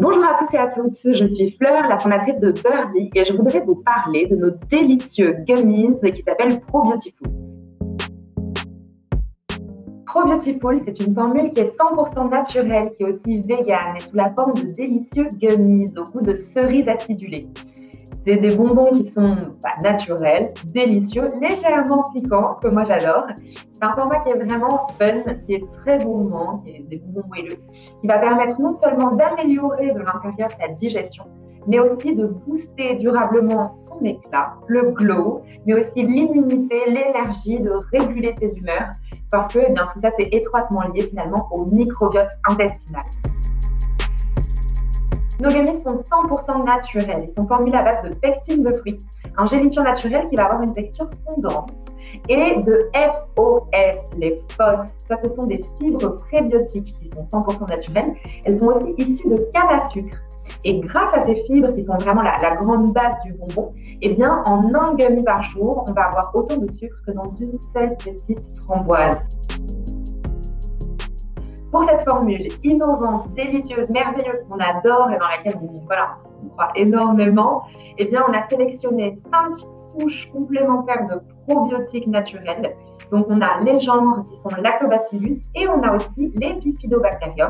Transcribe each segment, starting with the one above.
Bonjour à tous et à toutes, je suis Fleur, la fondatrice de Birdie et je voudrais vous parler de nos délicieux gummies qui s'appellent Probiotiful. Probiotiful, c'est une formule qui est 100% naturelle, qui est aussi végane et sous la forme de délicieux gummies au goût de cerises acidulées. C'est des bonbons qui sont naturels, délicieux, légèrement piquants, ce que moi j'adore. C'est un format qui est vraiment fun, qui est très gourmand, qui est des bonbons moelleux, qui va permettre non seulement d'améliorer de l'intérieur sa digestion, mais aussi de booster durablement son éclat, le glow, mais aussi l'immunité, l'énergie, de réguler ses humeurs, parce que tout ça c'est étroitement lié finalement au microbiote intestinal. Nos gummies sont 100% naturels. Ils sont formulés à base de pectine de fruits, un gélifiant naturel qui va avoir une texture fondante, et de FOS, les FOS. Ça, ce sont des fibres prébiotiques qui sont 100% naturelles. Elles sont aussi issues de canne à sucre. Et grâce à ces fibres, qui sont vraiment la grande base du bonbon, en un gummy par jour, on va avoir autant de sucre que dans une seule petite framboise. Pour cette formule innovante, délicieuse, merveilleuse, qu'on adore et dans laquelle on croit énormément, on a sélectionné 5 souches complémentaires de probiotiques naturels. Donc, on a les genres qui sont Lactobacillus et on a aussi les Bifidobacterium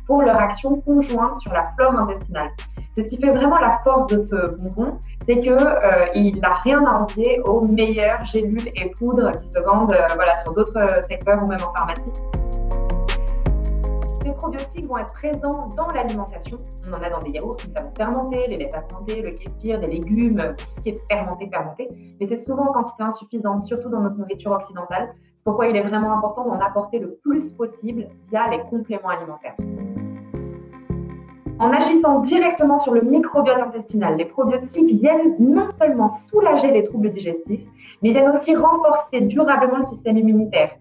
pour leur action conjointe sur la flore intestinale. C'est ce qui fait vraiment la force de ce bonbon, c'est qu'il n'a rien à envier aux meilleures gélules et poudres qui se vendent sur d'autres secteurs ou même en pharmacie. Ces probiotiques vont être présents dans l'alimentation. On en a dans des yaourts, notamment fermentés, les laits fermentés, le kéfir, des légumes, tout ce qui est fermenté. Mais c'est souvent en quantité insuffisante, surtout dans notre nourriture occidentale. C'est pourquoi il est vraiment important d'en apporter le plus possible via les compléments alimentaires. En agissant directement sur le microbiote intestinal, les probiotiques viennent non seulement soulager les troubles digestifs, mais viennent aussi renforcer durablement le système immunitaire.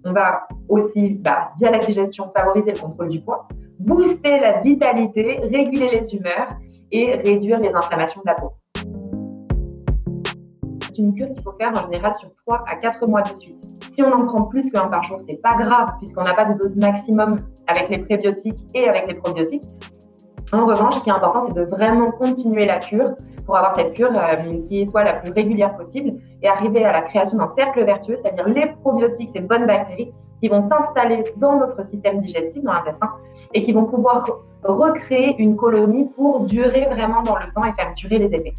On va aussi, via la digestion, favoriser le contrôle du poids, booster la vitalité, réguler les humeurs et réduire les inflammations de la peau. C'est une cure qu'il faut faire en général sur 3 à 4 mois de suite. Si on en prend plus qu'un par jour, c'est pas grave puisqu'on n'a pas de dose maximum avec les prébiotiques et avec les probiotiques. En revanche, ce qui est important, c'est de vraiment continuer la cure pour avoir cette cure qui soit la plus régulière possible et arriver à la création d'un cercle vertueux, c'est-à-dire les probiotiques, ces bonnes bactéries qui vont s'installer dans notre système digestif, dans l'intestin, et qui vont pouvoir recréer une colonie pour durer vraiment dans le temps et faire durer les effets.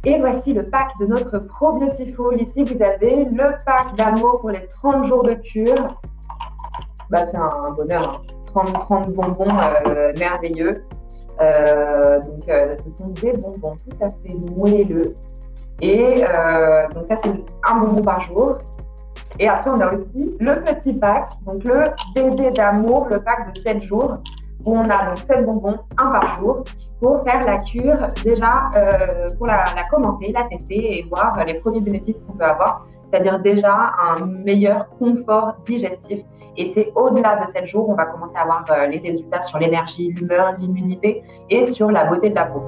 Et voici le pack de notre Probiotiful. Ici, vous avez le pack d'amour pour les 30 jours de cure. C'est un bonheur, 30 bonbons merveilleux. Ce sont des bonbons tout à fait moelleux. Et donc ça, c'est un bonbon par jour. Et après, on a aussi le petit pack, donc le bébé d'amour, le pack de 7 jours, où on a donc 7 bonbons, un par jour, pour faire la cure déjà, pour la commencer, la tester et voir les premiers bénéfices qu'on peut avoir, c'est-à-dire déjà un meilleur confort digestif. Et c'est au-delà de 7 jours, on va commencer à avoir les résultats sur l'énergie, l'humeur, l'immunité et sur la beauté de la peau.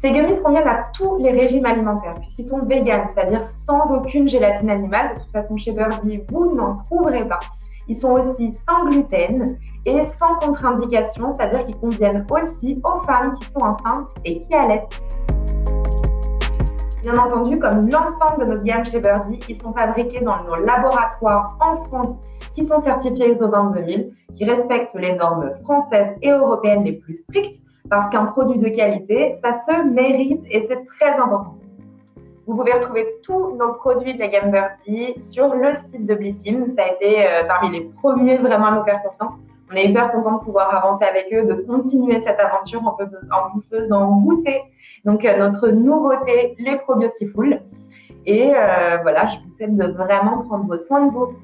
Ces gummies conviennent à tous les régimes alimentaires puisqu'ils sont véganes, c'est-à-dire sans aucune gélatine animale. De toute façon, chez Birdie, vous n'en trouverez pas. Ils sont aussi sans gluten et sans contre-indication, c'est-à-dire qu'ils conviennent aussi aux femmes qui sont enceintes et qui allaitent. Bien entendu, comme l'ensemble de notre gamme chez Birdie, ils sont fabriqués dans nos laboratoires en France qui sont certifiés ISO 22000, qui respectent les normes françaises et européennes les plus strictes, parce qu'un produit de qualité, ça se mérite et c'est très important. Vous pouvez retrouver tous nos produits de la gamme Birdie sur le site de Blissim. Ça a été parmi les premiers vraiment à nous faire confiance. On est hyper content de pouvoir avancer avec eux, de continuer cette aventure en vous faisant goûter notre nouveauté, les Probiotiful. Et je vous souhaite de vraiment prendre soin de vous.